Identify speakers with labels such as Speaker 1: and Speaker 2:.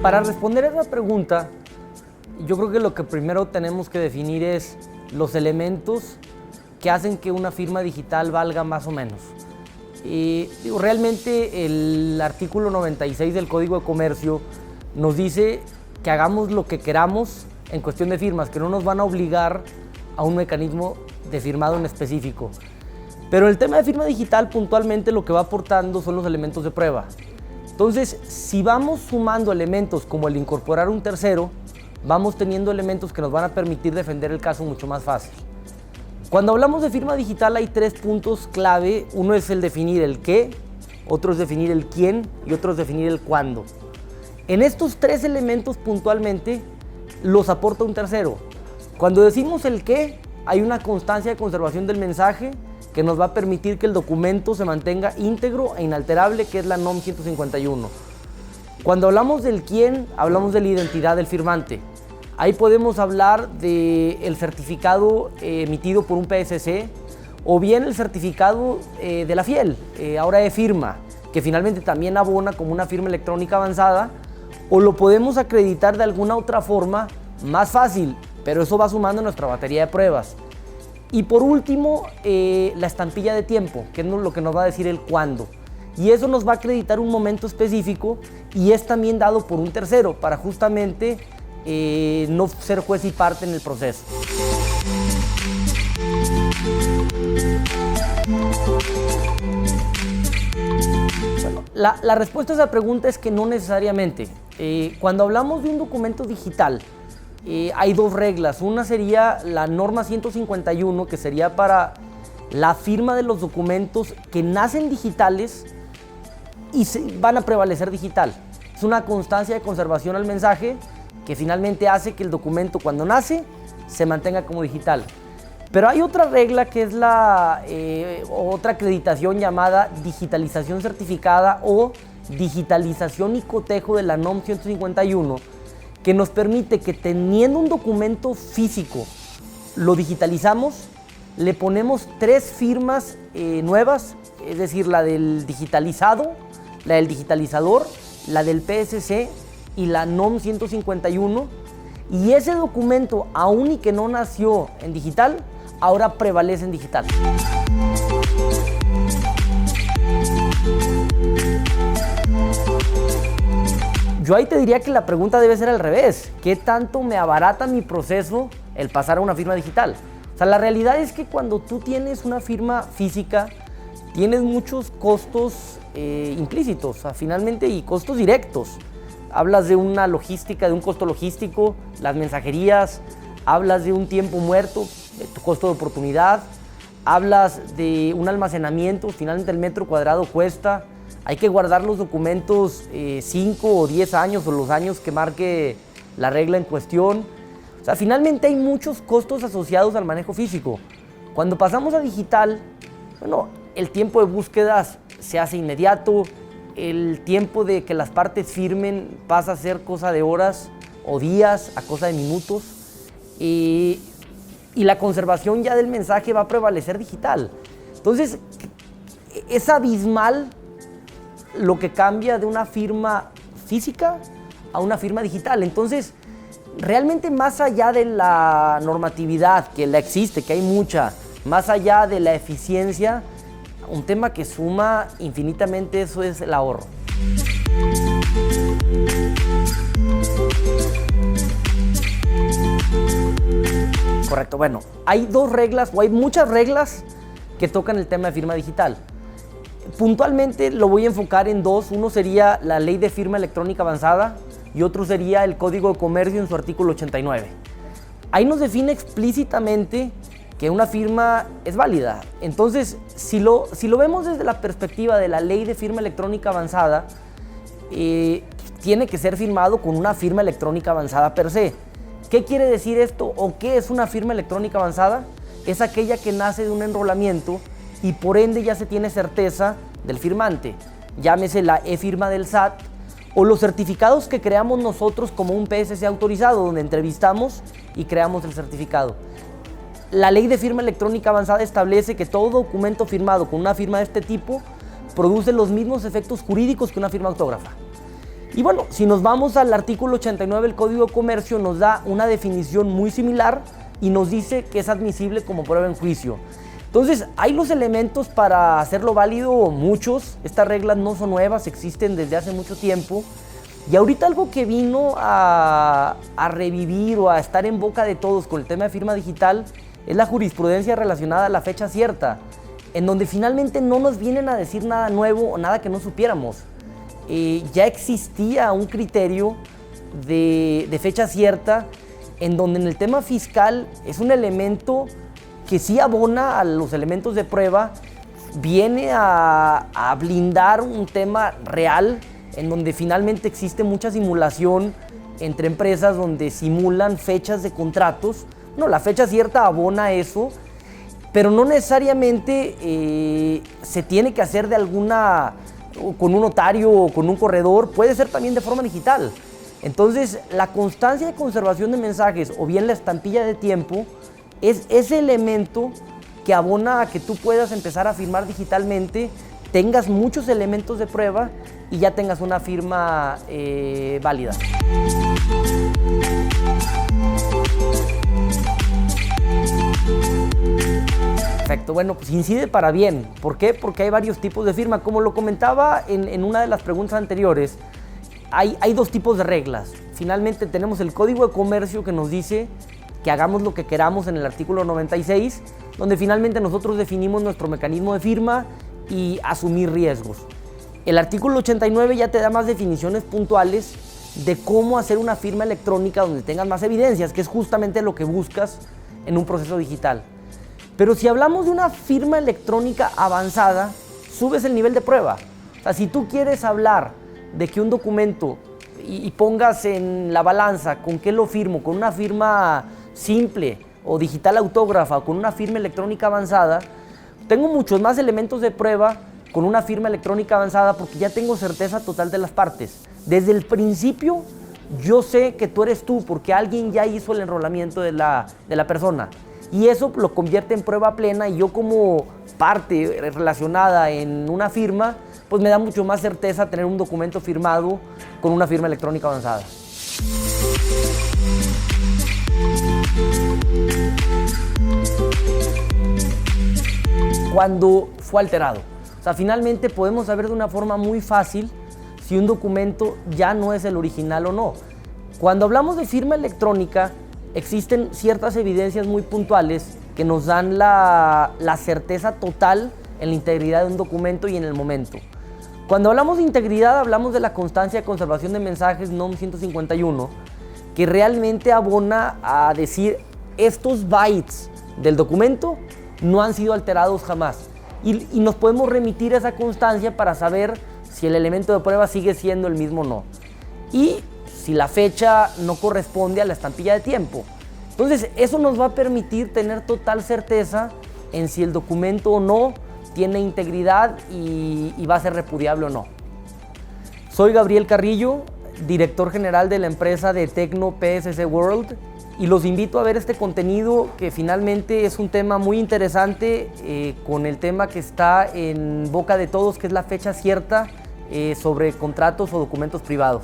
Speaker 1: Para responder a esa pregunta, yo creo que lo que primero tenemos que definir es los elementos que hacen que una firma digital valga más o menos. Realmente el artículo 96 del Código de Comercio nos dice que hagamos lo que queramos en cuestión de firmas, que no nos van a obligar a un mecanismo de firmado en específico. Pero el tema de firma digital puntualmente lo que va aportando son los elementos de prueba. Entonces, si vamos sumando elementos como el incorporar un tercero, vamos teniendo elementos que nos van a permitir defender el caso mucho más fácil. Cuando hablamos de firma digital hay tres puntos clave. Uno es el definir el qué, otro es definir el quién y otro es definir el cuándo. En estos tres elementos puntualmente los aporta un tercero. Cuando decimos el qué, hay una constancia de conservación del mensaje que nos va a permitir que el documento se mantenga íntegro e inalterable, que es la NOM 151. Cuando hablamos del quién, hablamos de la identidad del firmante. Ahí podemos hablar del certificado emitido por un PSC o bien el certificado de la FIEL, ahora de firma, que finalmente también abona como una firma electrónica avanzada, o lo podemos acreditar de alguna otra forma más fácil, pero eso va sumando en nuestra batería de pruebas. Y por último, la estampilla de tiempo, que es lo que nos va a decir el cuándo. Y eso nos va a acreditar un momento específico y es también dado por un tercero para justamente no ser juez y parte en el proceso. Bueno, la respuesta a esa pregunta es que no necesariamente. Cuando hablamos de un documento digital, hay dos reglas. Una sería la norma 151, que sería para la firma de los documentos que nacen digitales y van a prevalecer digital. Es una constancia de conservación al mensaje que finalmente hace que el documento cuando nace se mantenga como digital. Pero hay otra regla que es la otra acreditación llamada digitalización certificada o digitalización y cotejo de la NOM 151, que nos permite que teniendo un documento físico, lo digitalizamos, le ponemos tres firmas nuevas, es decir, la del digitalizado, la del digitalizador, la del PSC y la NOM 151, y ese documento, aun y que no nació en digital, ahora prevalece en digital. Yo ahí te diría que la pregunta debe ser al revés. ¿Qué tanto me abarata mi proceso el pasar a una firma digital? O sea, la realidad es que cuando tú tienes una firma física, tienes muchos costos implícitos, o sea, finalmente, y costos directos. Hablas de una logística, de un costo logístico, las mensajerías, hablas de un tiempo muerto, de tu costo de oportunidad, hablas de un almacenamiento, finalmente el metro cuadrado cuesta. Hay que guardar los documentos 5 o 10 años o los años que marque la regla en cuestión. O sea, finalmente hay muchos costos asociados al manejo físico. Cuando pasamos a digital, bueno, el tiempo de búsquedas se hace inmediato, el tiempo de que las partes firmen pasa a ser cosa de horas o días a cosa de minutos y la conservación ya del mensaje va a prevalecer digital. Entonces, es abismal lo que cambia de una firma física a una firma digital. Entonces, realmente más allá de la normatividad, que la existe, que hay mucha, más allá de la eficiencia, un tema que suma infinitamente eso es el ahorro. Correcto, bueno, hay dos reglas o hay muchas reglas que tocan el tema de firma digital. Puntualmente lo voy a enfocar en dos. Uno sería la Ley de Firma Electrónica Avanzada y otro sería el Código de Comercio en su artículo 89. Ahí nos define explícitamente que una firma es válida. Entonces, si lo vemos desde la perspectiva de la Ley de Firma Electrónica Avanzada, tiene que ser firmado con una firma electrónica avanzada per se. ¿Qué quiere decir esto o qué es una firma electrónica avanzada? Es aquella que nace de un enrolamiento y por ende ya se tiene certeza del firmante. Llámese la e-firma del SAT o los certificados que creamos nosotros como un PSC autorizado, donde entrevistamos y creamos el certificado. la ley de firma electrónica avanzada establece que todo documento firmado con una firma de este tipo produce los mismos efectos jurídicos que una firma autógrafa. Y bueno, si nos vamos al artículo 89 del Código de Comercio, nos da una definición muy similar y nos dice que es admisible como prueba en juicio. Entonces, hay los elementos para hacerlo válido, muchos. Estas reglas no son nuevas, existen desde hace mucho tiempo. Y ahorita algo que vino a revivir o a estar en boca de todos con el tema de firma digital es la jurisprudencia relacionada a la fecha cierta, en donde finalmente no nos vienen a decir nada nuevo o nada que no supiéramos. Ya existía un criterio de fecha cierta, en donde en el tema fiscal es un elemento que sí abona a los elementos de prueba, viene a blindar un tema real, en donde finalmente existe mucha simulación entre empresas donde simulan fechas de contratos. No, la fecha cierta abona eso, pero no necesariamente se tiene que hacer de alguna, con un notario o con un corredor, puede ser también de forma digital. Entonces, la constancia de conservación de mensajes o bien la estampilla de tiempo es ese elemento que abona a que tú puedas empezar a firmar digitalmente, tengas muchos elementos de prueba y ya tengas una firma válida. Perfecto, bueno, pues incide para bien. ¿Por qué? Porque hay varios tipos de firma. Como lo comentaba en una de las preguntas anteriores, hay dos tipos de reglas. Finalmente tenemos el Código de Comercio que nos dice que hagamos lo que queramos en el artículo 96, donde finalmente nosotros definimos nuestro mecanismo de firma y asumir riesgos. El artículo 89 ya te da más definiciones puntuales de cómo hacer una firma electrónica donde tengas más evidencias, que es justamente lo que buscas en un proceso digital. Pero si hablamos de una firma electrónica avanzada, subes el nivel de prueba. O sea, si tú quieres hablar de que un documento y pongas en la balanza con qué lo firmo, con una firma simple o digital autógrafa o con una firma electrónica avanzada, tengo muchos más elementos de prueba con una firma electrónica avanzada porque ya tengo certeza total de las partes. Desde el principio yo sé que tú eres tú porque alguien ya hizo el enrolamiento de la persona y eso lo convierte en prueba plena y yo como parte relacionada en una firma pues me da mucho más certeza tener un documento firmado con una firma electrónica avanzada. Cuando fue alterado. O sea, finalmente podemos saber de una forma muy fácil si un documento ya no es el original o no. Cuando hablamos de firma electrónica, existen ciertas evidencias muy puntuales que nos dan la certeza total en la integridad de un documento y en el momento. Cuando hablamos de integridad, hablamos de la constancia de conservación de mensajes NOM 151, que realmente abona a decir estos bytes del documento no han sido alterados jamás. Y nos podemos remitir a esa constancia para saber si el elemento de prueba sigue siendo el mismo o no. Y si la fecha no corresponde a la estampilla de tiempo. Entonces, eso nos va a permitir tener total certeza en si el documento o no tiene integridad y va a ser repudiable o no. Soy Gabriel Carrillo, director general de la empresa de Tecno PSC World, y los invito a ver este contenido que finalmente es un tema muy interesante con el tema que está en boca de todos, que es la fecha cierta sobre contratos o documentos privados.